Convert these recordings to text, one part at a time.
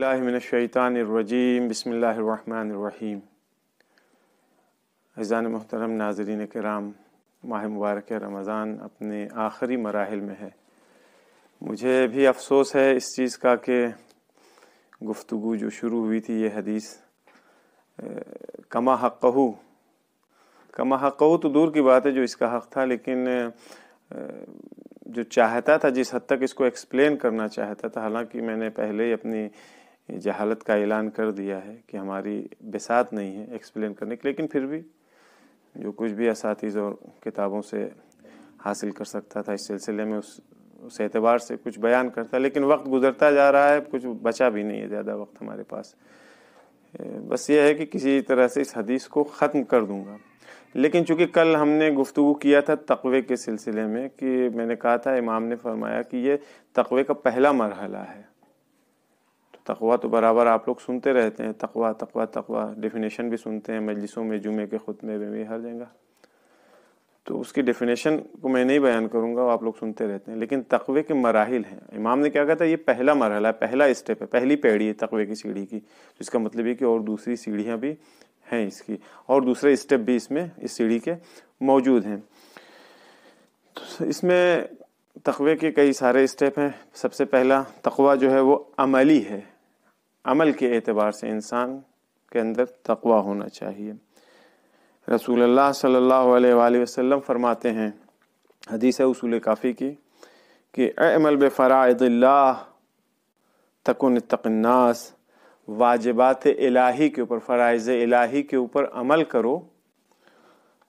باللہ من الشیطان الرجیم بسم اللہ الرحمن الرحیم۔ عزیزان محترم، ناظرین کرام، ماہ مبارک رمضان اپنے آخری مراحل میں ہے۔ مجھے بھی افسوس ہے اس چیز کا کہ گفتگو جو شروع ہوئی تھی یہ حدیث کما حقہ تو دور کی بات ہے جو اس کا حق تھا، لیکن جو چاہتا تھا جس حد تک اس کو ایکسپلین کرنا چاہتا تھا، حالانکہ میں نے پہلے ہی اپنی جہالت کا اعلان کر دیا ہے کہ ہماری بساط نہیں ہے ایکسپلین کرنے کی، لیکن پھر بھی جو کچھ بھی اساتذہ اور کتابوں سے حاصل کر سکتا تھا اس سلسلے میں اس اعتبار سے کچھ بیان کرتا، لیکن وقت گزرتا جا رہا ہے، کچھ بچا بھی نہیں ہے زیادہ وقت ہمارے پاس۔ بس یہ ہے کہ کسی طرح سے اس حدیث کو ختم کر دوں گا، لیکن چونکہ کل ہم نے گفتگو کیا تھا تقوی کے سلسلے میں کہ میں نے کہا تھا امام نے فرمایا کہ یہ تقوی کا پہلا مرحلہ ہے۔ تو تقوی تو برابر آپ لوگ سنتے رہتے ہیں، تقوی تقوی تقوی، ڈیفینیشن بھی سنتے ہیں مجلسوں میں، جمعے کے خطبے میں بھی، ہر جگہ۔ تو اس کی ڈیفینیشن کو میں نہیں بیان کروں گا، آپ لوگ سنتے رہتے ہیں، لیکن تقوی کے مراحل ہیں۔ امام نے کیا کہا تھا؟ یہ پہلا مرحلہ ہے، پہلا اسٹیپ ہے، پہلی پیڑھی ہے تقوی کی سیڑھی کی۔ تو اس کا مطلب یہ کہ اور دوسری سیڑھیاں بھی ہیں اس کی، اور دوسرے اسٹیپ بھی اس میں اس سیڑھی کے موجود ہیں۔ تو اس میں تقوی کے کئی سارے اسٹیپ ہیں۔ سب سے پہلا تقوی جو ہے وہ عملی ہے، عمل کے اعتبار سے انسان کے اندر تقوی ہونا چاہیے۔ رسول اللہ صلی اللہ علیہ وآلہ وسلم فرماتے ہیں، حدیث ہے اصول کافی کی، کہ اعمل بفرائض اللہ تکن اتق الناس، واجبات الہی کے اوپر، فرائض الہی کے اوپر عمل کرو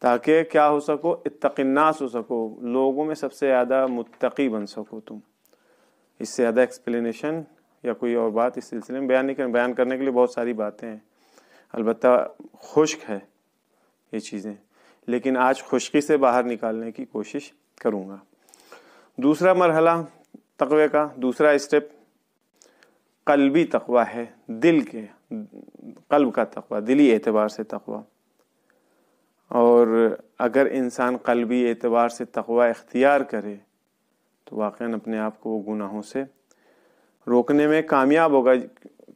تاکہ کیا ہو سکو؟ اتق الناس ہو سکو، لوگوں میں سب سے زیادہ متقی بن سکو تم۔ اس سے زیادہ ایکسپلینیشن یا کوئی اور بات اس سلسلے میں بیان نہیں کریں، بیان کرنے کے لیے بہت ساری باتیں ہیں، البتہ خشک ہے یہ چیزیں، لیکن آج خشکی سے باہر نکالنے کی کوشش کروں گا۔ دوسرا مرحلہ تقوی کا، دوسرا اسٹیپ قلبی تقوی ہے، دل کے، قلب کا تقوی، دلی اعتبار سے تقوی۔ اور اگر انسان قلبی اعتبار سے تقوی اختیار کرے تو واقعاً اپنے آپ کو وہ گناہوں سے روکنے میں کامیاب ہوگا۔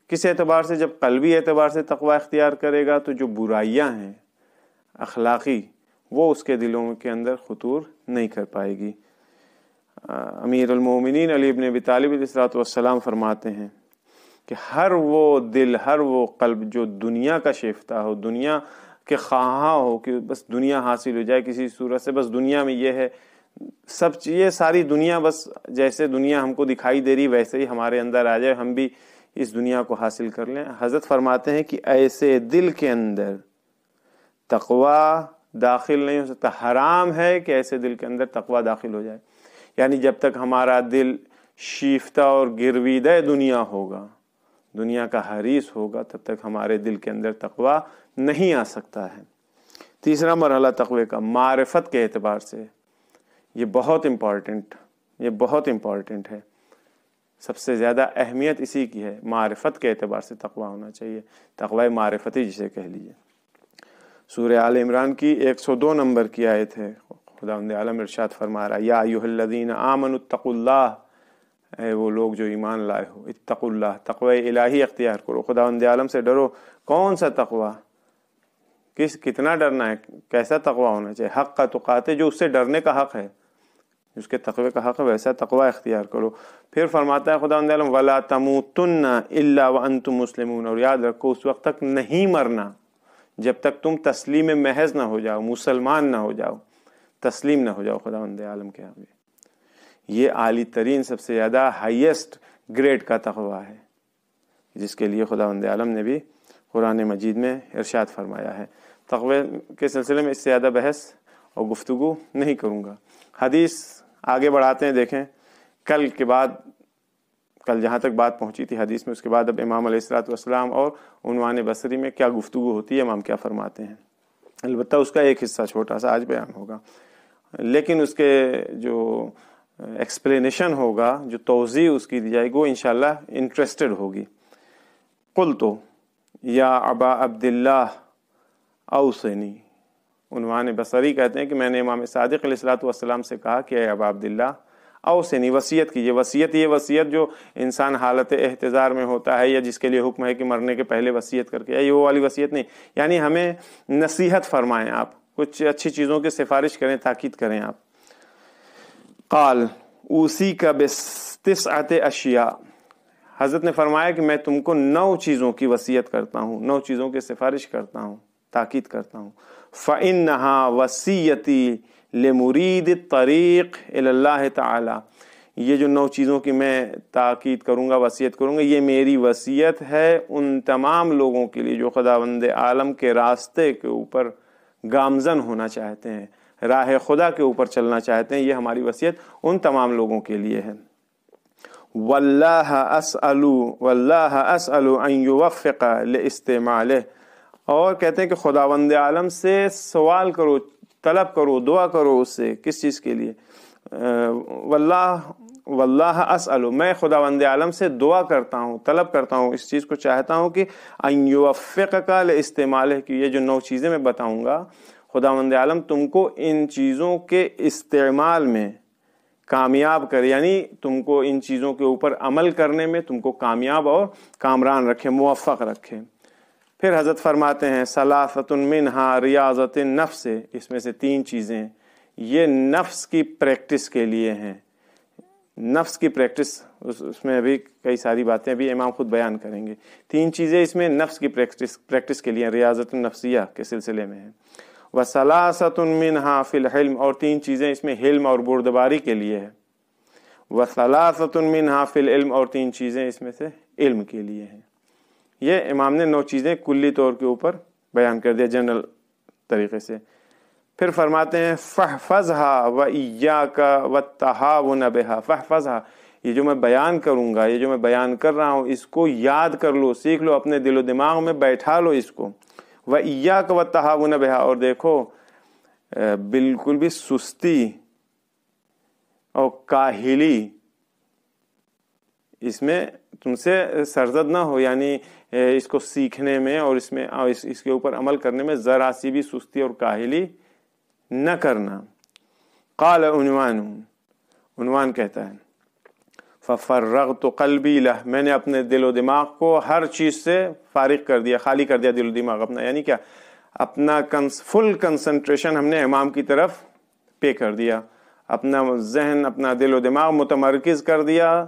کس اعتبار سے؟ جب قلبی اعتبار سے تقوی اختیار کرے گا تو جو برائیاں ہیں اخلاقی، وہ اس کے دلوں کے اندر خطور نہیں کر پائے گی۔ امیر المومنین علی بن ابی طالب علیہ السلام فرماتے ہیں کہ ہر وہ دل، ہر وہ قلب جو دنیا کا شیفتہ ہو، دنیا کے خواہاں ہو کہ بس دنیا حاصل ہو جائے کسی صورت سے، بس دنیا میں یہ ہے، سب چیزیں، ساری دنیا، بس جیسے دنیا ہم کو دکھائی دے رہی ویسے ہی ہمارے اندر آ جائے، ہم بھی اس دنیا کو حاصل کر لیں۔ حضرت فرماتے ہیں کہ ایسے دل کے اندر تقوی داخل نہیں ہو سکتا، حرام ہے کہ ایسے دل کے اندر تقوی داخل ہو جائے۔ یعنی جب تک ہمارا دل شیفتہ اور گرویدہ دنیا ہوگا، دنیا کا حریص ہوگا، تب تک ہمارے دل کے اندر تقوی نہیں آ سکتا ہے۔ تیسرا مرحلہ تقوی کا معرفت کے اعتبار سے، یہ بہت امپورٹنٹ ہے، سب سے زیادہ اہمیت اسی کی ہے، معرفت کے اعتبار سے تقوی ہونا چاہیے، تقوی معرفتی جسے کہہ لیجیے۔ سورہ آل عمران کی 102 نمبر کی آیت ہے، خداوند عالم ارشاد فرما رہا ہے، یا ایھا الذین آمنوا اتقوا اللہ، اے وہ لوگ جو ایمان لائے ہو، اتقوا اللہ، تقوی الہی اختیار کرو، خداوند عالم سے ڈرو۔ کون سا تقوی؟ کتنا ڈرنا ہے؟ کیسا تقوی ہونا چاہیے؟ حق کا تقاتے، جو اس سے ڈرنے کا حق ہے، اس کے تقوی کا حق ہے، ویسا تقوی اختیار کرو۔ پھر فرماتا ہے خداوند عالم، وَلَا تَمُوتُنَّ إِلَّا وَأَنْتُمْ مُسْلِمُونَ، اور یاد رکھو اس وقت تک نہیں مرنا جب تک تم تسلیم محض نہ ہو جاؤ، مسلمان نہ ہو جاؤ، تسلیم نہ ہو جاؤ خداوند عالم کے آگے۔ یہ عالی ترین، سب سے زیادہ ہائیسٹ گریڈ کا تقوی ہے، جس کے لیے خداوند عالم نے بھی قرآن مجید میں ارشاد فرمایا ہے۔ تقوی کے سلسلے میں اس سے زیادہ بحث اور گفتگو نہیں کروں گا۔ حدیث آگے بڑھاتے ہیں، دیکھیں کل کے بعد، کل جہاں تک بات پہنچی تھی حدیث میں، اس کے بعد اب امام علیہ الصلوۃ والسلام اور عنوان بصری میں کیا گفتگو ہوتی ہے، امام کیا فرماتے ہیں۔ البتہ اس کا ایک حصہ چھوٹا سا آج بیان ہوگا، لیکن اس کے جو ایکسپلینیشن ہوگا، جو توضیح اس کی دی جائے گی، وہ انشاءاللہ انٹرسٹڈ ہوگی۔ قلت یا ابا عبداللہ اوصنی، عنوان بصری کہتے ہیں کہ میں نے امام صادق علیہ الصلوۃ والسلام سے کہا کہ اے ابا عبداللہ اوصنی، وصیت کیجیے. وصیت یہ وصیت جو انسان حالت احتضار میں ہوتا ہے یا جس کے لیے حکم ہے کہ مرنے کے پہلے وصیت کر کے، یہ وہ والی وصیت نہیں. یعنی ہمیں نصیحت فرمائیں، آپ کچھ اچھی چیزوں کی سفارش کریں، تاکید کریں آپ. قال اوصیک بتسعۃ اشیاء، حضرت نے فرمایا کہ میں تم کو 9 چیزوں کی وصیت کرتا ہوں، 9 چیزوں کی سفارش کرتا ہوں، تاکید کرتا ہوں. فإنها وصیتی لمرید الطریق الی اللہ تعالی، یہ جو 9 چیزوں کی میں تاکید کروں گا، وصیت کروں گا، یہ میری وصیت ہے ان تمام لوگوں کے لیے جو خداوند عالم کے راستے کے اوپر گامزن ہونا چاہتے ہیں، راہ خدا کے اوپر چلنا چاہتے ہیں. یہ ہماری وصیت ان تمام لوگوں کے لیے ہے. واللہ اسأل ان یوفق لاستعمالہ، اور کہتے ہیں کہ خداوند عالم سے سوال کرو، طلب کرو، دعا کرو اس سے. کس چیز کے لیے؟ واللہ اسأل، میں خداوند عالم سے دعا کرتا ہوں، طلب کرتا ہوں، اس چیز کو چاہتا ہوں کہ ان یوفقک لاستعمالہ، کہ یہ جو 9 چیزیں میں بتاؤں گا، خداوند عالم تم کو ان چیزوں کے استعمال میں کامیاب کرے، یعنی تم کو ان چیزوں کے اوپر عمل کرنے میں تم کو کامیاب اور کامران رکھے، موفق رکھے. پھر حضرت فرماتے ہیں ثلاثۃ منہا ریاضۃ النفس، اس میں سے 3 چیزیں یہ نفس کی پریکٹس کے لیے ہیں. نفس کی پریکٹس، اس میں ابھی کئی ساری باتیں ابھی امام خود بیان کریں گے. 3 چیزیں اس میں نفس کی پریکٹس کے لیے، ریاضت النفسیہ کے سلسلے میں ہیں. وثلاثۃ منہا فی الحلم، اور 3 چیزیں اس میں حلم اور بردباری کے لیے ہے. وثلاثۃ منہا فی العلم، اور 3 چیزیں اس میں سے علم کے لیے ہیں. یہ امام نے 9 چیزیں کلی طور کے اوپر بیان کر دیا جنرل طریقے سے. پھر فرماتے ہیں فاحفظھا وإیاک والتہاون بھا. فاحفظھا، یہ جو میں بیان کروں گا، یہ جو میں بیان کر رہا ہوں، اس کو یاد کر لو، سیکھ لو، اپنے دل و دماغ میں بیٹھا لو اس کو. وإیاک والتہاون بھا، اور دیکھو بالکل بھی سستی اور کاہلی اس میں تم سے سرزد نہ ہو، یعنی اس کو سیکھنے میں اور اس میں اس کے اوپر عمل کرنے میں ذرا سی بھی سستی اور کاہلی نہ کرنا. قال عنوان کہتا ہے ففرغت قلبی لہ، میں نے اپنے دل و دماغ کو ہر چیز سے فارغ کر دیا، خالی کر دیا دل و دماغ اپنا. یعنی کیا؟ اپنا فل کنسنٹریشن ہم نے امام کی طرف پے کر دیا، اپنا ذہن، اپنا دل و دماغ متمرکز کر دیا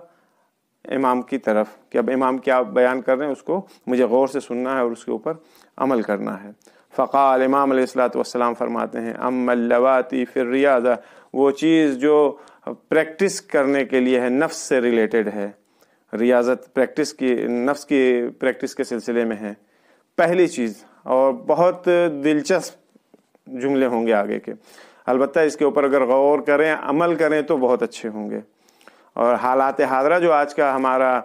امام کی طرف کہ اب امام کیا بیان کر رہے ہیں اس کو مجھے غور سے سننا ہے اور اس کے اوپر عمل کرنا ہے. فقال، امام علیہ الصلوۃ والسلام فرماتے ہیں اما اللواتی فی الریاضہ، وہ چیز جو پریکٹس کرنے کے لیے ہے، نفس سے ریلیٹڈ ہے، ریاضت پریکٹس کی، نفس کی پریکٹس کے سلسلے میں ہے. پہلی چیز، اور بہت دلچسپ جملے ہوں گے آگے کے، البتہ اس کے اوپر اگر غور کریں، عمل کریں تو بہت اچھے ہوں گے. اور حالات حاضرہ جو آج کا ہمارا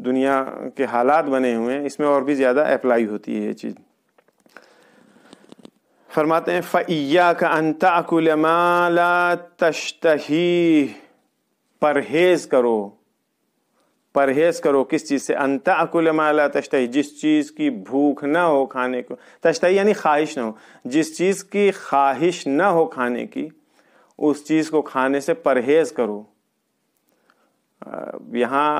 دنیا کے حالات بنے ہوئے ہیں، اس میں اور بھی زیادہ اپلائی ہوتی ہے یہ چیز. فرماتے ہیں فَإِيَّاكَ أَن تَأْكُلَ مَا لَا تَشْتَهِيهِ، پرہیز کرو کس چیز سے؟ أَن تَأْكُلَ مَا لَا تَشْتَهِيهِ، جس چیز کی بھوک نہ ہو کھانے کو، تشتہی یعنی خواہش نہ ہو، جس چیز کی خواہش نہ ہو کھانے کی، اس چیز کو کھانے سے پرہیز کرو. یہاں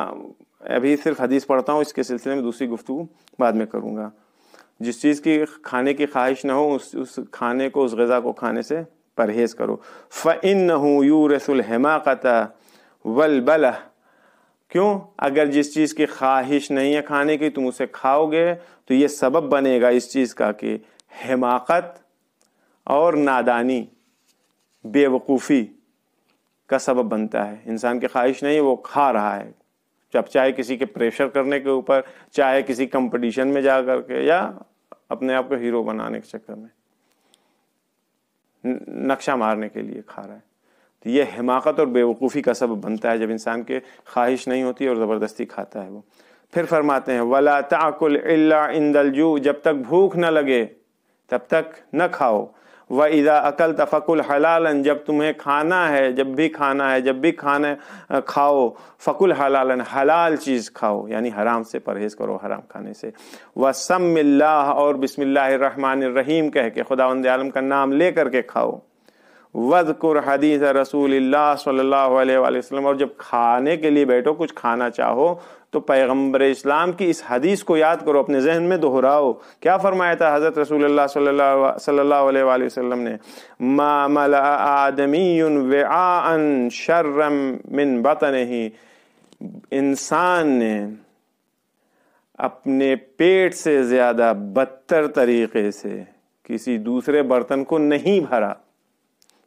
ابھی صرف حدیث پڑھتا ہوں، اس کے سلسلے میں دوسری گفتگو بعد میں کروں گا. جس چیز کی کھانے کی خواہش نہ ہو، اس کھانے کو، اس غذا کو کھانے سے پرہیز کرو. فَإِنَّهُ يُورِثُ الْحِمَاقَةَ وَالْبَلَةَ، کیوں؟ اگر جس چیز کی خواہش نہیں ہے کھانے کی تم اسے کھاؤ گے تو یہ سبب بنے گا اس چیز کا کہ حماقت اور نادانی، بے وقوفی کا سبب بنتا ہے. انسان کی خواہش نہیں ہے، وہ کھا رہا ہے، جب چاہے کسی کے پریشر کرنے کے اوپر، چاہے کسی کمپٹیشن میں جا کر کے، یا اپنے آپ کو ہیرو بنانے کے چکر میں، نقشہ مارنے کے لیے کھا رہا ہے. تو یہ حماقت اور بے وقوفی کا سبب بنتا ہے جب انسان کے خواہش نہیں ہوتی اور زبردستی کھاتا ہے وہ. پھر فرماتے ہیں وَلَا تَأْكُلْ إِلَّا عِنْدَ الْجُوعِ، جب تک بھوک نہ لگے تب تک نہ کھاؤ. وَإِذَا أَكَلْتَ فَكُلْ حَلَالًا، جب تمہیں کھانا ہے، جب بھی کھانا کھاؤ، فَكُلْ حَلَالًا، حلال چیز کھاؤ، یعنی حرام سے پرہیز کرو، حرام کھانے سے. وَسَمِّ اللَّهَ، اور بسم اللہ الرحمن الرحیم کہہ کے، خداوند عالم کا نام لے کر کے کھاؤ. وذکر حدیث رسول اللہ صلی اللہ علیہ وآلہ وسلم، اور جب کھانے کے لیے بیٹھو، کچھ کھانا چاہو تو پیغمبر اسلام کی اس حدیث کو یاد کرو، اپنے ذہن میں دہراؤ۔ کیا فرمایا تھا حضرت رسول اللہ صلی اللہ علیہ وآلہ وسلم نے؟ ما ملأ آدمی وعاء شرا من بطنہ، انسان نے اپنے پیٹ سے زیادہ بدتر طریقے سے کسی دوسرے برتن کو نہیں بھرا۔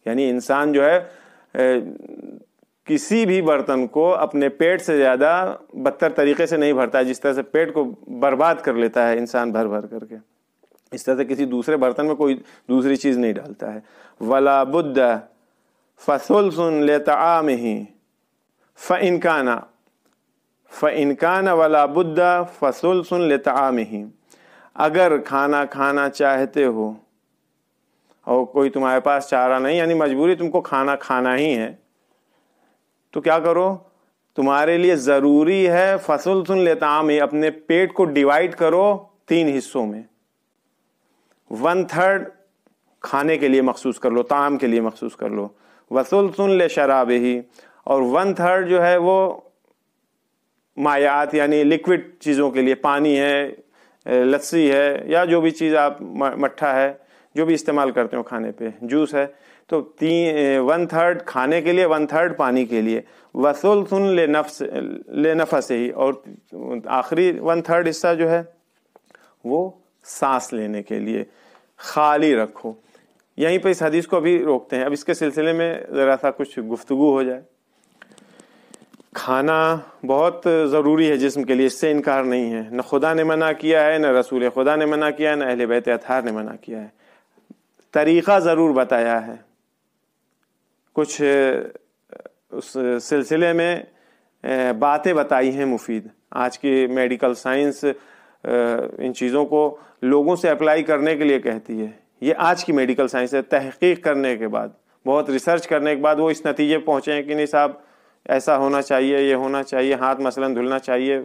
یعنی انسان جو ہے کسی بھی برتن کو اپنے پیٹ سے زیادہ بدتر طریقے سے نہیں بھرتا ہے، جس طرح سے پیٹ کو برباد کر لیتا ہے انسان بھر بھر کر کے، اس طرح سے کسی دوسرے برتن میں کوئی دوسری چیز نہیں ڈالتا ہے۔ ولا بد فثلث لطعامہ فإن كان ولا بد فثلث لطعامہ، اگر کھانا کھانا چاہتے ہو اور کوئی تمہارے پاس چارہ نہیں، یعنی مجبوری تم کو کھانا کھانا ہی ہے، تو کیا کرو؟ تمہارے لیے ضروری ہے فثلث لطعامہ، اپنے پیٹ کو ڈیوائیڈ کرو 3 حصوں میں، 1/3 کھانے کے لیے مخصوص کر لو، طعام کے لیے مخصوص کر لو، وثلث لشرابہ، اور 1/3 جو ہے وہ مایعات یعنی لیکوڈ چیزوں کے لیے، پانی ہے، لسی ہے، یا جو بھی چیز آپ، مٹھا ہے، جو بھی استعمال کرتے ہو کھانے پہ، جوس ہے، تو 1/3 کھانے کے لیے، 1/3 پانی کے لیے، وثلث لنفسہ، اور آخری 1/3 حصہ جو ہے وہ سانس لینے کے لیے خالی رکھو۔ یہیں پہ اس حدیث کو ابھی روکتے ہیں، اب اس کے سلسلے میں ذرا سا کچھ گفتگو ہو جائے۔ کھانا بہت ضروری ہے جسم کے لیے، اس سے انکار نہیں ہے، نہ خدا نے منع کیا ہے، نہ رسول خدا نے منع کیا ہے، نہ اہل بیت اطہار نے منع کیا ہے۔ طریقہ ضرور بتایا ہے، کچھ اس سلسلے میں باتیں بتائی ہیں مفید۔ آج کی میڈیکل سائنس ان چیزوں کو لوگوں سے اپلائی کرنے کے لیے کہتی ہے، یہ آج کی میڈیکل سائنس ہے۔ تحقیق کرنے کے بعد، بہت ریسرچ کرنے کے بعد وہ اس نتیجے پہنچے ہیں کہ نہیں صاحب ایسا ہونا چاہیے، یہ ہونا چاہیے، ہاتھ مثلا دھلنا چاہیے،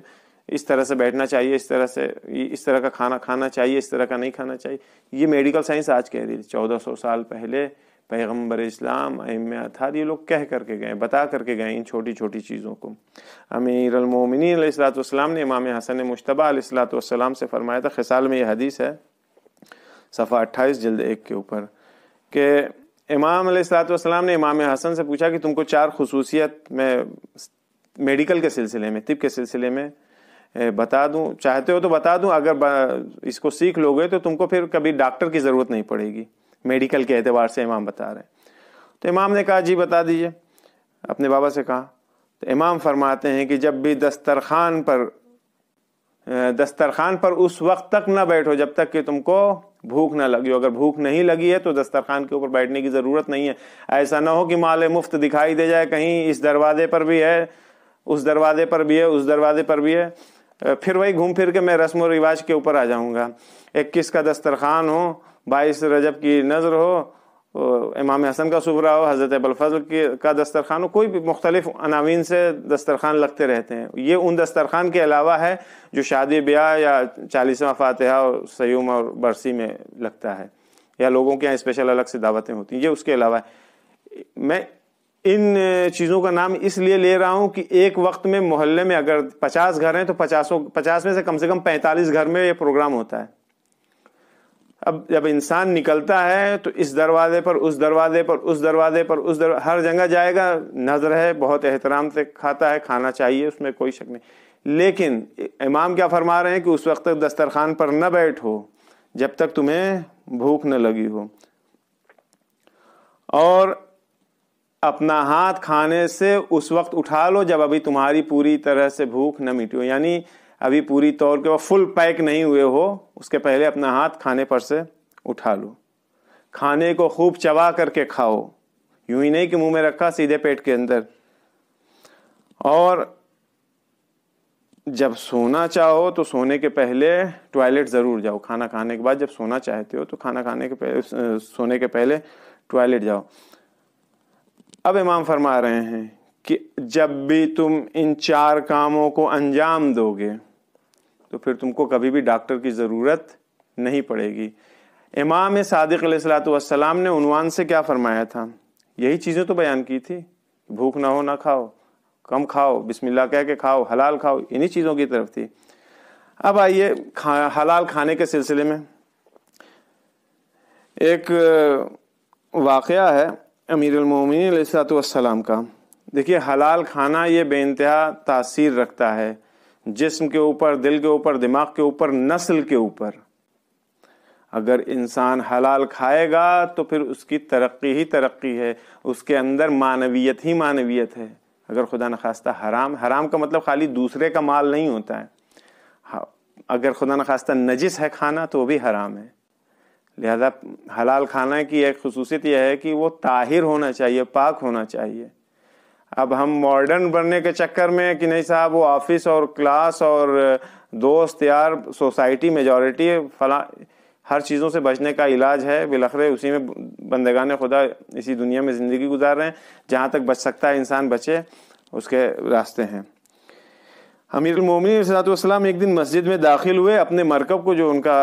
اس طرح سے بیٹھنا چاہیے، اس طرح کا کھانا کھانا چاہیے، اس طرح کا نہیں کھانا چاہیے۔ یہ میڈیکل سائنس آج کہہ رہی ہے، 1400 سال پہلے پیغمبر اسلام ائمہ اطہار یہ لوگ کہہ کر کے گئے، بتا کر کے گئے ان چھوٹی چھوٹی چیزوں کو۔ امیر المومنین علیہ الصلوۃ والسلام نے امام حسن مجتبیٰ علیہ الصلوۃ والسلام سے فرمایا تھا، خصال میں یہ حدیث ہے، صفحہ 28 جلد 1 کے اوپر، کہ امام علیہ الصلوۃ والسلام نے امام حسن سے پوچھا کہ تم کو 4 خصوصیت میں میڈیکل کے سلسلے میں، طب کے سلسلے میں بتا دوں، چاہتے ہو تو بتا دوں، اگر اس کو سیکھ لو گے تو تم کو پھر کبھی ڈاکٹر کی ضرورت نہیں پڑے گی، میڈیکل کے اعتبار سے امام بتا رہے ہیں۔ تو امام نے کہا جی بتا دیجئے، اپنے بابا سے کہا۔ تو امام فرماتے ہیں کہ جب بھی دسترخوان پر اس وقت تک نہ بیٹھو جب تک کہ تم کو بھوک نہ لگی ہو۔ اگر بھوک نہیں لگی ہے تو دسترخوان کے اوپر بیٹھنے کی ضرورت نہیں ہے۔ ایسا نہ ہو کہ مال مفت دکھائی دے جائے، کہیں اس دروازے پر بھی ہے، اس دروازے پر بھی ہے، اس دروازے پر بھی ہے، پھر وہی گھوم پھر کے میں رسم و رواج کے اوپر آ جاؤں گا۔ 21 کا دسترخوان ہو، 22 رجب کی نظر ہو، امام حسن کا سفرہ ہو، حضرت ابوالفضل کا دسترخوان ہو، کوئی بھی مختلف عناوین سے دسترخوان لگتے رہتے ہیں۔ یہ ان دسترخوان کے علاوہ ہے جو شادی بیاہ یا 40واں فاتحہ اور سیوم اور برسی میں لگتا ہے، یا لوگوں کے یہاں اسپیشل الگ سے دعوتیں ہوتی ہیں، یہ اس کے علاوہ ہے۔ میں ان چیزوں کا نام اس لیے لے رہا ہوں کہ ایک وقت میں محلے میں اگر 50 گھر ہیں تو 50 میں سے کم 45 گھر میں یہ پروگرام ہوتا ہے۔ اب جب انسان نکلتا ہے تو اس دروازے پر، اس دروازے پر، اس دروازے پر، ہر جگہ جائے گا، نظر ہے، بہت احترام سے کھاتا ہے، کھانا چاہیے، اس میں کوئی شک نہیں۔ لیکن امام کیا فرما رہے ہیں کہ اس وقت تک دسترخوان پر نہ بیٹھو جب تک تمہیں بھوک نہ لگی ہو، اور اپنا ہاتھ کھانے سے اس وقت اٹھا لو جب ابھی تمہاری پوری طرح سے بھوک نہ مٹی ہو، یعنی ابھی پوری طور کے فل پیک نہیں ہوئے ہو، اس کے پہلے اپنا ہاتھ کھانے پر سے اٹھا لو۔ کھانے کو خوب چبا کر کے کھاؤ، یوں ہی نہیں کہ منہ میں رکھا سیدھے پیٹ کے اندر۔ اور جب سونا چاہو تو سونے کے پہلے ٹوائلٹ ضرور جاؤ۔ کھانا کھانے کے بعد جب سونا چاہتے ہو تو کھانا کھانے کے پہلے، سونے کے پہلے ٹوائلٹ جاؤ۔ اب امام فرما رہے ہیں کہ جب بھی تم ان 4 کاموں کو انجام دو گے تو پھر تم کو کبھی بھی ڈاکٹر کی ضرورت نہیں پڑے گی۔ امام صادق علیہ الصلوۃ والسلام نے عنوان سے کیا فرمایا تھا؟ یہی چیزیں تو بیان کی تھی، بھوک نہ ہو نہ کھاؤ، کم کھاؤ، بسم اللہ کہہ کے کھاؤ، حلال کھاؤ، انہی چیزوں کی طرف تھی۔ اب آئیے حلال کھانے کے سلسلے میں ایک واقعہ ہے امیر المومنین علیہ الصلوۃ والسلام کا۔ دیکھیے حلال کھانا یہ بے انتہا تاثیر رکھتا ہے جسم کے اوپر، دل کے اوپر، دماغ کے اوپر، نسل کے اوپر۔ اگر انسان حلال کھائے گا تو پھر اس کی ترقی ہی ترقی ہے، اس کے اندر معنویت ہی معنویت ہے۔ اگر خدا نخواستہ حرام کا مطلب خالی دوسرے کا مال نہیں ہوتا ہے، اگر خدا نخواستہ نجس ہے کھانا تو وہ بھی حرام ہے۔ لہذا حلال کھانا کی ایک خصوصیت یہ ہے کہ وہ طاہر ہونا چاہیے، پاک ہونا چاہیے۔ اب ہم ماڈرن بننے کے چکر میں کہ نہیں صاحب وہ آفس اور کلاس اور دوست یار، سوسائٹی میجورٹی فلاں، ہر چیزوں سے بچنے کا علاج ہے، بالآخر اسی میں بندگان خدا اسی دنیا میں زندگی گزار رہے ہیں، جہاں تک بچ سکتا ہے انسان بچے، اس کے راستے ہیں۔ امیر المومنین علیہ الصلوۃ والسلام ایک دن مسجد میں داخل ہوئے، اپنے مرکب کو جو ان کا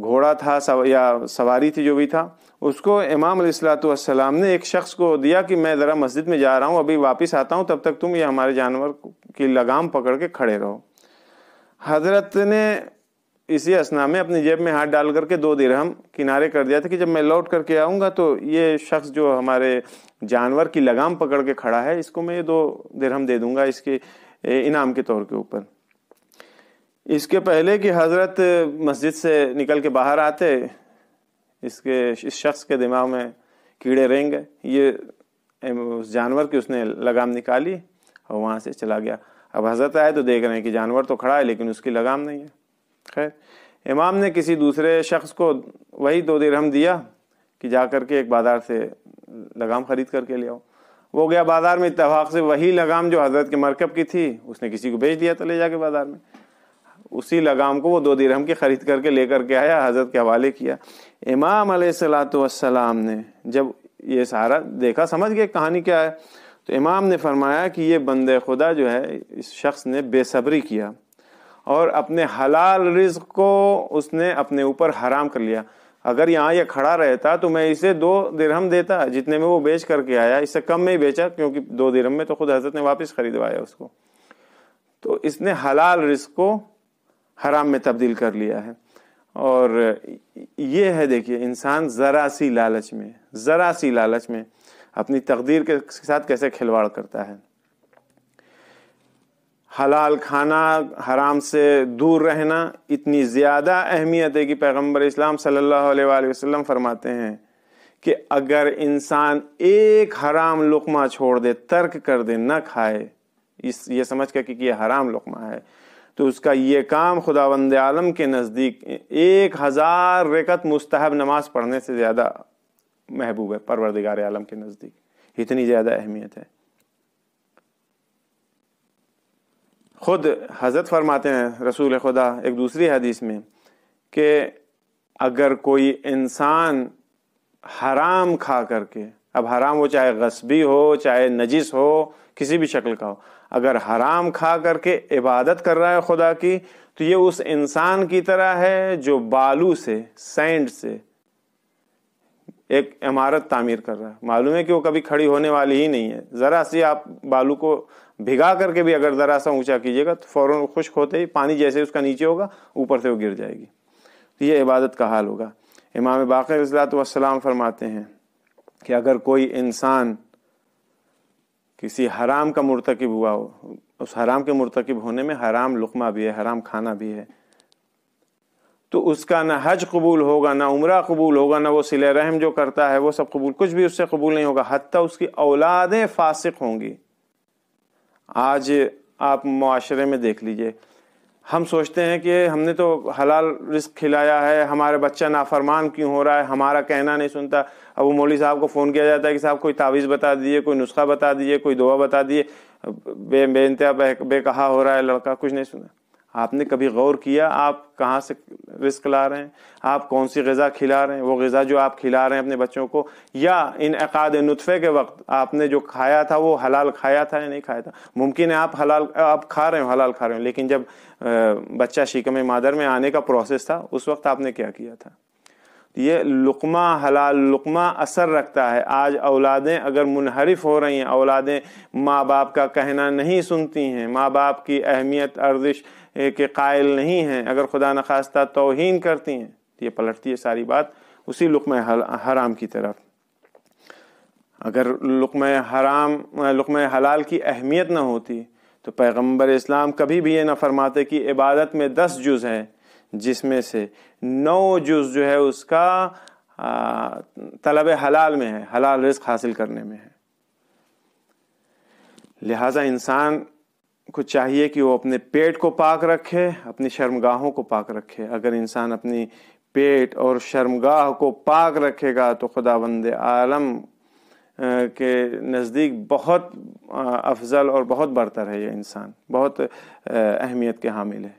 گھوڑا تھا یا سواری تھی جو بھی تھا، اس کو امام علیہ الصلوۃ والسلام نے ایک شخص کو دیا کہ میں ذرا مسجد میں جا رہا ہوں، ابھی واپس آتا ہوں، تب تک تم یہ ہمارے جانور کی لگام پکڑ کے کھڑے رہو۔ حضرت نے اسی اثنا میں اپنی جیب میں ہاتھ ڈال کر کے 2 درہم کنارے کر دیا تھا کہ جب میں لوٹ کر کے آؤں گا تو یہ شخص جو ہمارے جانور کی لگام پکڑ کے کھڑا ہے، اس کو میں یہ 2 درہم دے دوں گا اس کے انعام کے طور کے اوپر۔ اس کے پہلے کہ حضرت مسجد سے نکل کے باہر آتے، اس شخص کے دماغ میں کیڑے رینگ گئے، یہ اس جانور کی اس نے لگام نکالی اور وہاں سے چلا گیا۔ اب حضرت آئے تو دیکھ رہے ہیں کہ جانور تو کھڑا ہے لیکن اس کی لگام نہیں ہے۔ خیر، امام نے کسی دوسرے شخص کو وہی 2 درہم دیا کہ جا کر کے ایک بازار سے لگام خرید کر کے لے آؤ۔ وہ گیا بازار میں، اتفاق سے وہی لگام جو حضرت کے مرکب کی تھی اس نے کسی کو بیچ دیا تھا لے جا کے بازار میں۔ اسی لگام کو وہ 2 درہم کی خرید کر کے لے کر کے آیا، حضرت کے حوالے کیا۔ امام علیہ الصلوۃ والسلام نے جب یہ سارا دیکھا، سمجھ گئے کہانی کیا ہے، تو امام نے فرمایا کہ یہ بندے خدا جو ہے، اس شخص نے بے صبری کیا اور اپنے حلال رزق کو اس نے اپنے اوپر حرام کر لیا۔ اگر یہاں یہ کھڑا رہتا تو میں اسے 2 درہم دیتا جتنے میں وہ بیچ کر کے آیا، اس سے کم میں ہی بیچا، کیونکہ 2 درہم میں تو خود حضرت نے واپس خریدوایا اس کو۔ تو اس نے حلال رزق کو حرام میں تبدیل کر لیا ہے۔ اور یہ ہے، دیکھیے انسان ذرا سی لالچ میں اپنی تقدیر کے ساتھ کیسے کھلواڑ کرتا ہے۔ حلال کھانا، حرام سے دور رہنا اتنی زیادہ اہمیت ہے کہ پیغمبر اسلام صلی اللہ علیہ وآلہ وسلم فرماتے ہیں کہ اگر انسان ایک حرام لقمہ چھوڑ دے، ترک کر دے، نہ کھائے، یہ سمجھ کر کہ یہ حرام لقمہ ہے، تو اس کا یہ کام خداوند عالم کے نزدیک 1000 رکعت مستحب نماز پڑھنے سے زیادہ محبوب ہے، پروردگار عالم کے نزدیک اتنی زیادہ اہمیت ہے۔ خود حضرت فرماتے ہیں رسول خدا ایک دوسری حدیث میں کہ اگر کوئی انسان حرام کھا کر کے، اب حرام وہ چاہے غصبی ہو، چاہے نجس ہو، کسی بھی شکل کا ہو، اگر حرام کھا کر کے عبادت کر رہا ہے خدا کی، تو یہ اس انسان کی طرح ہے جو بالو سے، سینڈ سے ایک عمارت تعمیر کر رہا ہے۔ معلوم ہے کہ وہ کبھی کھڑی ہونے والی ہی نہیں ہے، ذرا سی آپ بالو کو بھگا کر کے بھی اگر ذرا سا اونچا کیجیے گا تو فوراً خشک ہوتے ہی پانی جیسے اس کا نیچے ہوگا اوپر سے وہ گر جائے گی۔ تو یہ عبادت کا حال ہوگا۔ امام باقر علیہ الصلوۃ والسلام فرماتے ہیں کہ اگر کوئی انسان کسی حرام کا مرتکب ہوا ہو، اس حرام کے مرتکب ہونے میں حرام لقمہ بھی ہے، حرام کھانا بھی ہے، تو اس کا نہ حج قبول ہوگا، نہ عمرہ قبول ہوگا، نہ وہ صلہ رحم جو کرتا ہے وہ سب قبول، کچھ بھی اس سے قبول نہیں ہوگا، حتیٰ اس کی اولادیں فاسق ہوں گی۔ آج آپ معاشرے میں دیکھ لیجئے، ہم سوچتے ہیں کہ ہم نے تو حلال رزق کھلایا ہے، ہمارے بچہ نافرمان کیوں ہو رہا ہے، ہمارا کہنا نہیں سنتا۔ اب وہ مولوی صاحب کو فون کیا جاتا ہے کہ صاحب کوئی تعویذ بتا دیجیے، کوئی نسخہ بتا دیجیے، کوئی دعا بتا دیجیے، بے انتہا بے کہا ہو رہا ہے لڑکا، کچھ نہیں سنا۔ آپ نے کبھی غور کیا آپ کہاں سے رزق لا رہے ہیں، آپ کون سی غذا کھلا رہے ہیں؟ وہ غذا جو آپ کھلا رہے ہیں اپنے بچوں کو، یا انعقاد نطفے کے وقت آپ نے جو کھایا تھا وہ حلال کھایا تھا یا نہیں کھایا تھا؟ ممکن ہے آپ کھا رہے ہو، حلال کھا رہے ہو، لیکن جب بچہ شکم مادر میں آنے کا پروسیس تھا اس وقت آپ نے کیا کیا تھا؟ یہ لقمہ حلال لقمہ اثر رکھتا ہے. آج اولادیں اگر منحرف ہو رہی ہیں، اولادیں ماں باپ کا کہنا نہیں سنتی ہیں، ماں باپ کی اہمیت ارزش کے قائل نہیں ہیں، اگر خدا نخواستہ توہین کرتی ہیں، یہ پلٹتی ہے ساری بات اسی لقمہ حرام کی طرف. اگر لقمہ حلال کی اہمیت نہ ہوتی تو پیغمبر اسلام کبھی بھی یہ نہ فرماتے کہ عبادت میں 10 جز ہے جس میں سے 9 جز جو ہے اس کا طلب حلال میں ہے، حلال رزق حاصل کرنے میں ہے. لہٰذا انسان کو چاہیے کہ وہ اپنے پیٹ کو پاک رکھے، اپنی شرمگاہوں کو پاک رکھے. اگر انسان اپنی پیٹ اور شرمگاہ کو پاک رکھے گا تو خداوند عالم کے نزدیک بہت افضل اور بہت برتر ہے. یہ انسان بہت اہمیت کے حامل ہے.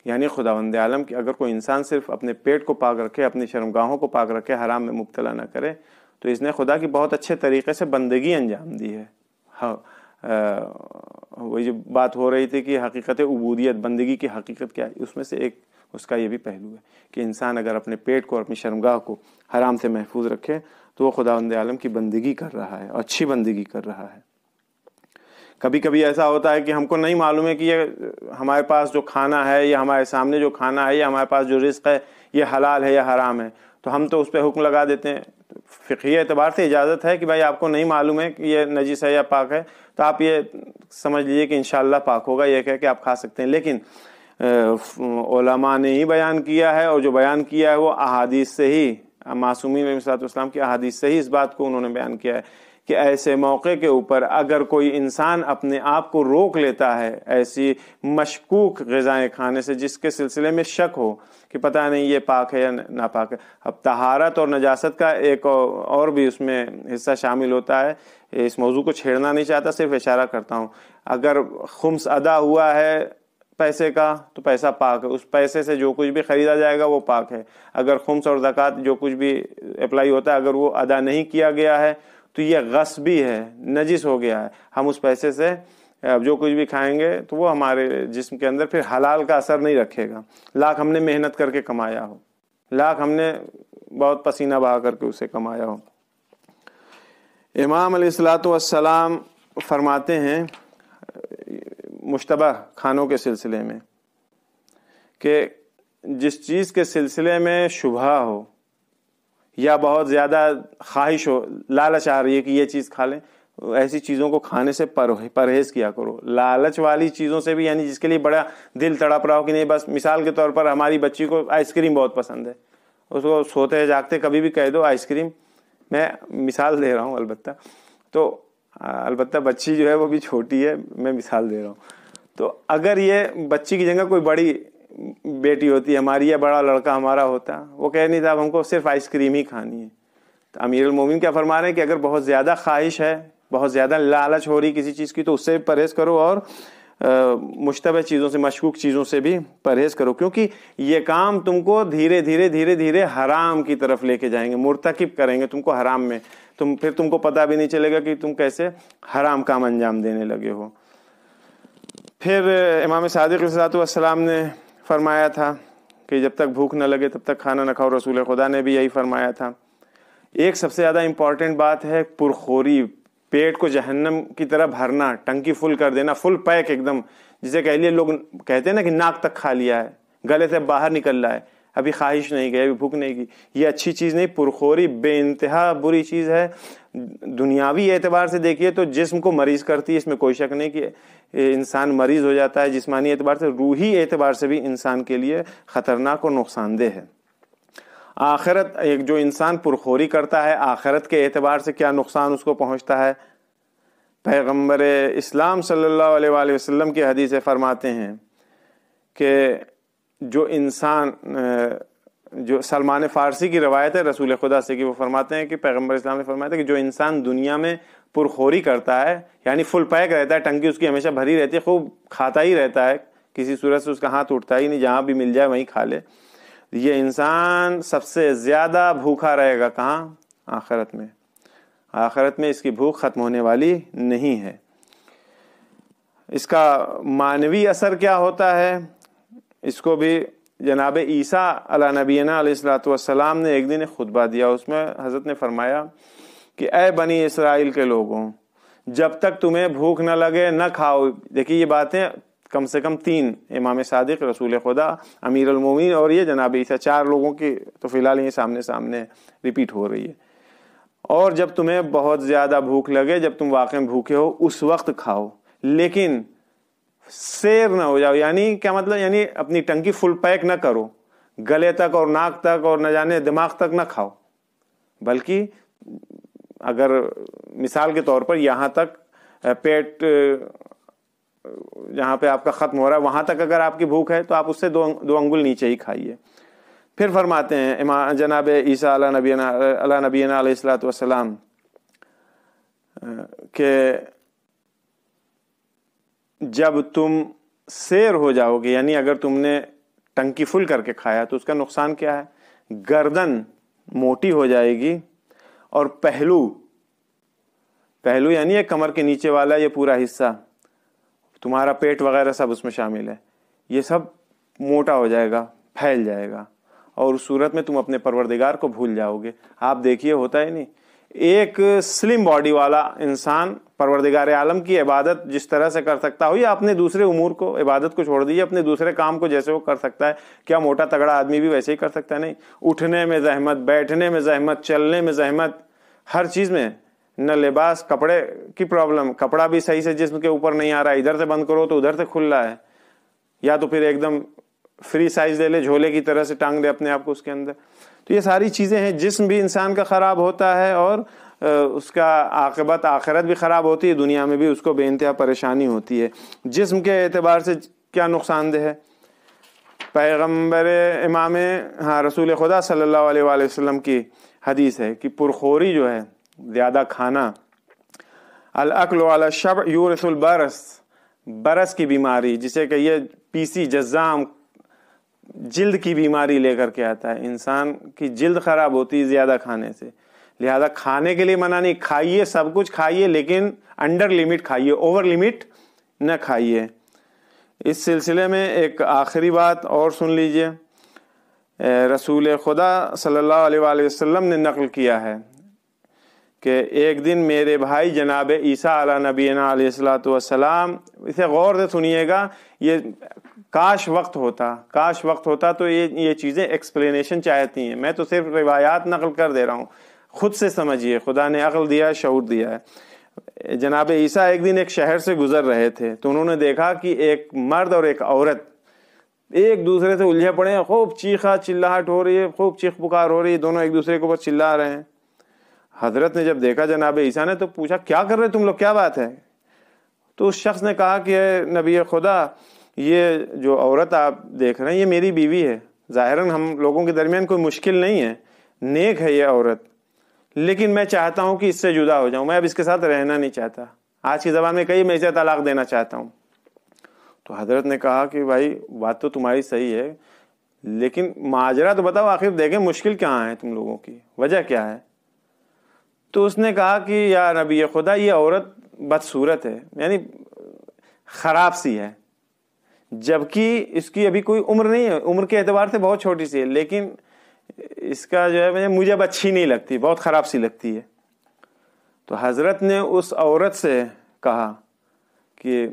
یعنی خداوند عالم کہ اگر کوئی انسان صرف اپنے پیٹ کو پاک رکھے، اپنی شرمگاہوں کو پاک رکھے، حرام میں مبتلا نہ کرے، تو اس نے خدا کی بہت اچھے طریقے سے بندگی انجام دی ہے. وہ جو بات ہو رہی تھی کہ حقیقت عبودیت، بندگی کی حقیقت کیا ہے، اس میں سے ایک اس کا یہ بھی پہلو ہے کہ انسان اگر اپنے پیٹ کو اور اپنی شرمگاہ کو حرام سے محفوظ رکھے تو وہ خداوند عالم کی بندگی کر رہا ہے اور اچھی بندگی کر رہا ہے. کبھی کبھی ایسا ہوتا ہے کہ ہم کو نہیں معلوم ہے کہ یہ ہمارے پاس جو کھانا ہے یا ہمارے سامنے جو کھانا ہے یا ہمارے پاس جو رزق ہے یہ حلال ہے یا حرام ہے، تو ہم تو اس پہ حکم لگا دیتے ہیں. فقہی اعتبار سے اجازت ہے کہ بھائی آپ کو نہیں معلوم ہے کہ یہ نجس ہے یا پاک ہے، تو آپ یہ سمجھ لیجئے کہ انشاءاللہ پاک ہوگا، یہ کہہ کے آپ کھا سکتے ہیں. لیکن علماء نے ہی بیان کیا ہے، اور جو بیان کیا ہے وہ احادیث سے ہی، معصومین علیہ الصلوۃ والسلام کی احادیث سے ہی اس بات کو انہوں نے بیان کیا ہے کہ ایسے موقع کے اوپر اگر کوئی انسان اپنے آپ کو روک لیتا ہے ایسی مشکوک غذائیں کھانے سے جس کے سلسلے میں شک ہو کہ پتہ نہیں یہ پاک ہے یا ناپاک ہے. اب طہارت اور نجاست کا ایک اور بھی اس میں حصہ شامل ہوتا ہے. اس موضوع کو چھیڑنا نہیں چاہتا، صرف اشارہ کرتا ہوں. اگر خمس ادا ہوا ہے پیسے کا تو پیسہ پاک ہے، اس پیسے سے جو کچھ بھی خریدا جائے گا وہ پاک ہے. اگر خمس اور زکوٰۃ جو کچھ بھی اپلائی ہوتا ہے اگر وہ ادا نہیں کیا گیا ہے تو یہ غصبی ہے، نجس ہو گیا ہے. ہم اس پیسے سے جو کچھ بھی کھائیں گے تو وہ ہمارے جسم کے اندر پھر حلال کا اثر نہیں رکھے گا. لاکھ ہم نے محنت کر کے کمایا ہو، لاکھ ہم نے بہت پسینہ بہا کر کے اسے کمایا ہو. امام علیہ الصلوۃ والسلام فرماتے ہیں مشتبہ کھانوں کے سلسلے میں کہ جس چیز کے سلسلے میں شبہ ہو یا بہت زیادہ خواہش ہو، لالچ آ رہی ہے کہ یہ چیز کھا لیں، ایسی چیزوں کو کھانے سے پرہیز کیا کرو. لالچ والی چیزوں سے بھی، یعنی جس کے لیے بڑا دل تڑپ رہا ہو کہ نہیں، بس مثال کے طور پر ہماری بچی کو آئس کریم بہت پسند ہے، اس کو سوتے جاگتے کبھی بھی کہہ دو آئس کریم، میں مثال دے رہا ہوں البتہ بچی جو ہے وہ بھی چھوٹی ہے، میں مثال دے رہا ہوں. تو اگر یہ بچی کی جگہ کوئی بڑی بیٹی ہوتی ہے ہماری یا بڑا لڑکا ہمارا ہوتا، وہ کہہ نہیں تھا اب ہم کو صرف آئس کریم ہی کھانی ہے، تو امیر المومنین کیا فرما رہے ہیں کہ اگر بہت زیادہ خواہش ہے، بہت زیادہ لالچ ہو رہی کسی چیز کی تو اس سے پرہیز کرو، اور مشتبہ چیزوں سے، مشکوک چیزوں سے بھی پرہیز کرو، کیونکہ یہ کام تم کو دھیرے دھیرے حرام کی طرف لے کے جائیں گے، مرتکب کریں گے تم کو حرام میں. پھر تم کو پتہ بھی نہیں چلے گا کہ تم کیسے حرام کام انجام دینے لگے ہو. پھر امام صادق علیہ الصلوۃ والسلام نے فرمایا تھا کہ جب تک بھوک نہ لگے تب تک کھانا نہ کھاؤ. رسول خدا نے بھی یہی فرمایا تھا. ایک سب سے زیادہ امپورٹنٹ بات ہے پرخوری، پیٹ کو جہنم کی طرح بھرنا، ٹنکی فل کر دینا، فل پیک ایک دم، جسے کہہ لیے لوگ کہتے ہیں نا کہ ناک تک کھا لیا ہے، گلے سے باہر نکل رہا ہے، ابھی خواہش نہیں گئی، ابھی بھوک نہیں کی. یہ اچھی چیز نہیں، پرخوری بے انتہا بری چیز ہے. دنیاوی اعتبار سے دیکھیے تو جسم کو مریض کرتی ہے، اس میں کوئی شک نہیں کہ انسان مریض ہو جاتا ہے جسمانی اعتبار سے، روحی اعتبار سے بھی انسان کے لیے خطرناک اور نقصان دہ ہے. آخرت، ایک جو انسان پرخوری کرتا ہے آخرت کے اعتبار سے کیا نقصان اس کو پہنچتا ہے. پیغمبر اسلام صلی اللہ علیہ وآلہ وسلم کی حدیث فرماتے ہیں کہ جو انسان، جو سلمان فارسی کی روایت ہے رسول خدا سے کہ وہ فرماتے ہیں کہ پیغمبر اسلام نے فرمایا تھا کہ جو انسان دنیا میں پرخوری کرتا ہے، یعنی فل پیک رہتا ہے، ٹنکی اس کی ہمیشہ بھری رہتی ہے، خوب کھاتا ہی رہتا ہے، کسی صورت سے اس کا ہاتھ اٹھتا ہی نہیں، جہاں بھی مل جائے وہیں کھا لے، یہ انسان سب سے زیادہ بھوکا رہے گا. کہاں؟ آخرت میں. آخرت میں اس کی بھوک ختم ہونے والی نہیں ہے. اس کا معنوی اثر کیا ہوتا ہے اس کو بھی جناب عیسیٰ علیہ نبینا علیہ الصلوۃ والسلام نے ایک دن ایک خطبہ دیا. اس میں حضرت نے فرمایا کہ اے بنی اسرائیل کے لوگوں، جب تک تمہیں بھوک نہ لگے نہ کھاؤ. دیکھیے یہ باتیں کم سے کم 3، امام صادق، رسول خدا، امیر المومنین اور یہ جناب عیسیٰ، 4 لوگوں کی تو فی الحال یہ سامنے ریپیٹ ہو رہی ہے. اور جب تمہیں بہت زیادہ بھوک لگے، جب تم واقعی بھوکے ہو، اس وقت کھاؤ، لیکن سیر نہ ہو جاؤ. یعنی کیا مطلب؟ یعنی اپنی ٹنکی فل پیک نہ کرو، گلے تک اور ناک تک اور نہ جانے دماغ تک نہ کھاؤ، بلکہ اگر مثال کے طور پر یہاں تک پیٹ جہاں پہ آپ کا ختم ہو رہا ہے وہاں تک اگر آپ کی بھوک ہے تو آپ اس سے 2 انگل نیچے ہی کھائیے. پھر فرماتے ہیں جناب عیسیٰ علیہ نبینا علیہ الصلوۃ والسلام کہ جب تم سیر ہو جاؤ گے، یعنی اگر تم نے ٹنکی فل کر کے کھایا تو اس کا نقصان کیا ہے؟ گردن موٹی ہو جائے گی، اور پہلو یعنی کمر کے نیچے والا یہ پورا حصہ، تمہارا پیٹ وغیرہ سب اس میں شامل ہے، یہ سب موٹا ہو جائے گا، پھیل جائے گا، اور اس صورت میں تم اپنے پروردگار کو بھول جاؤ گے. آپ دیکھیے ہوتا ہے نہیں، ایک سلم باڈی والا انسان پروردگار عالم کی عبادت جس طرح سے کر سکتا ہو، یا اپنے دوسرے امور کو، عبادت کو چھوڑ دیجیے، اپنے دوسرے کام کو جیسے وہ کر سکتا ہے، کیا موٹا تگڑا آدمی بھی ویسے ہی کر سکتا ہے؟ نہیں. اٹھنے میں زحمت، بیٹھنے میں زحمت، چلنے میں زحمت، ہر چیز میں. نہ لباس، کپڑے کی پرابلم، کپڑا بھی صحیح سے جسم کے اوپر نہیں آ رہا ہے، ادھر سے بند کرو تو ادھر سے کھل رہا ہے، یا تو پھر ایک دم فری سائز لے لے، جھولے کی طرح سے ٹانگ دے اپنے آپ کو اس کے اندر. تو یہ ساری چیزیں ہیں، جسم بھی انسان کا خراب ہوتا ہے، اور اس کا عاقبت آخرت بھی خراب ہوتی ہے، دنیا میں بھی اس کو بے انتہا پریشانی ہوتی ہے. جسم کے اعتبار سے کیا نقصان دہ ہے؟ پیغمبر امام رسول خدا صلی اللہ علیہ وآلہ وسلم کی حدیث ہے کہ پرخوری جو ہے، زیادہ کھانا، الاکل علی الشبع یورث البرص، برس کی بیماری جسے کہ یہ پیسی جزام جلد کی بیماری لے کر کے آتا ہے. انسان کی جلد خراب ہوتی ہے زیادہ کھانے سے. لہذا کھانے کے لیے منع نہیں، کھائیے، سب کچھ کھائیے، لیکن انڈر لمٹ کھائیے، اوور لمٹ نہ کھائیے. اس سلسلے میں ایک آخری بات اور سن لیجئے. رسول خدا صلی اللہ علیہ وآلہ وسلم نے نقل کیا ہے کہ ایک دن میرے بھائی جناب عیسیٰ علیہ نبینا علیہ الصلوۃ والسلام، اسے غور سے سنیے گا، یہ کاش وقت ہوتا تو یہ چیزیں ایکسپلینیشن چاہتی ہیں. میں تو صرف روایات نقل کر دے رہا ہوں، خود سے سمجھیے. خدا نے عقل دیا ہے، شعور دیا ہے. جناب عیسیٰ ایک دن ایک شہر سے گزر رہے تھے تو انہوں نے دیکھا کہ ایک مرد اور ایک عورت ایک دوسرے سے الجھے پڑے ہیں، خوب چیخا چلاہٹ ہو رہی ہے، خوب چیخ پکار ہو رہی ہے، دونوں ایک دوسرے کے اوپر چلا رہے ہیں. حضرت نے جب دیکھا جناب عیسیٰ نے تو پوچھا کیا کر رہے تم لوگ، کیا بات ہے؟ تو اس شخص نے کہا کہ اے نبی خدا، یہ جو عورت آپ دیکھ رہے ہیں یہ میری بیوی ہے. ظاہراً ہم لوگوں کے درمیان کوئی مشکل نہیں ہے، نیک ہے یہ عورت، لیکن میں چاہتا ہوں کہ اس سے جدا ہو جاؤں، میں اب اس کے ساتھ رہنا نہیں چاہتا. آج کی زبان میں کئی میں اسے طلاق دینا چاہتا ہوں. تو حضرت نے کہا کہ بھائی بات تو تمہاری صحیح ہے، لیکن ماجرا تو بتاؤ، آخر دیکھیں مشکل کہاں ہے تم لوگوں کی، وجہ کیا ہے؟ تو اس نے کہا کہ یا نبی خدا، یہ عورت بدصورت ہے، یعنی خراب سی ہے، جبکہ اس کی ابھی کوئی عمر نہیں ہے، عمر کے اعتبار سے بہت چھوٹی سی ہے، لیکن اس کا جو ہے مجھے اب اچھی نہیں لگتی، بہت خراب سی لگتی ہے. تو حضرت نے اس عورت سے کہا کہ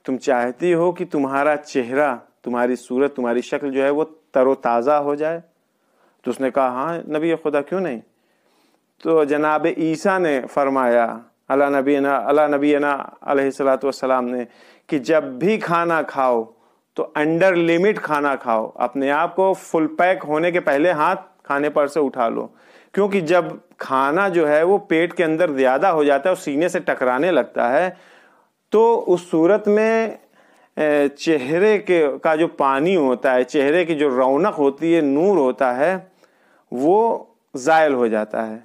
تم چاہتی ہو کہ تمہارا چہرہ، تمہاری صورت، تمہاری شکل جو ہے وہ تر و تازہ ہو جائے؟ تو اس نے کہا ہاں نبی خدا، کیوں نہیں. تو جناب عیسیٰ نے فرمایا علی نبینا علیہ الصلوۃ والسلام نے کہ جب بھی کھانا کھاؤ تو انڈر لمٹ کھانا کھاؤ، اپنے آپ کو فل پیک ہونے کے پہلے ہاتھ کھانے پر سے اٹھا لو، کیونکہ جب کھانا جو ہے وہ پیٹ کے اندر زیادہ ہو جاتا ہے اور سینے سے ٹکرانے لگتا ہے تو اس صورت میں چہرے کا جو پانی ہوتا ہے، چہرے کی جو رونق ہوتی ہے، نور ہوتا ہے، وہ زائل ہو جاتا ہے.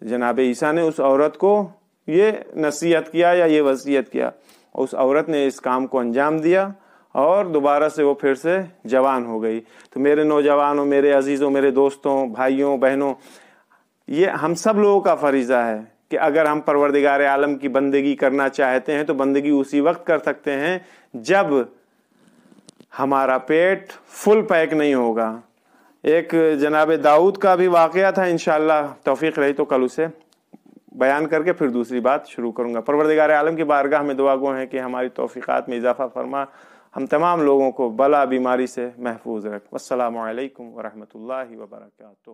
جناب عیسیٰ نے اس عورت کو یہ نصیحت کیا یا یہ وصیت کیا، اس عورت نے اس کام کو انجام دیا اور دوبارہ سے وہ پھر سے جوان ہو گئی. تو میرے نوجوانوں، میرے عزیزوں، میرے دوستوں، بھائیوں، بہنوں، یہ ہم سب لوگوں کا فریضہ ہے کہ اگر ہم پروردگار عالم کی بندگی کرنا چاہتے ہیں تو بندگی اسی وقت کر سکتے ہیں جب ہمارا پیٹ فل پیک نہیں ہوگا. ایک جناب داؤد کا بھی واقعہ تھا، انشاءاللہ توفیق رہی تو کل اسے بیان کر کے پھر دوسری بات شروع کروں گا. پروردگار عالم کی بارگاہ میں دعا گو ہے کہ ہماری توفیقات میں اضافہ فرما، ہم تمام لوگوں کو بلا بیماری سے محفوظ رکھ. والسلام علیکم ورحمۃ اللہ وبرکاتہ.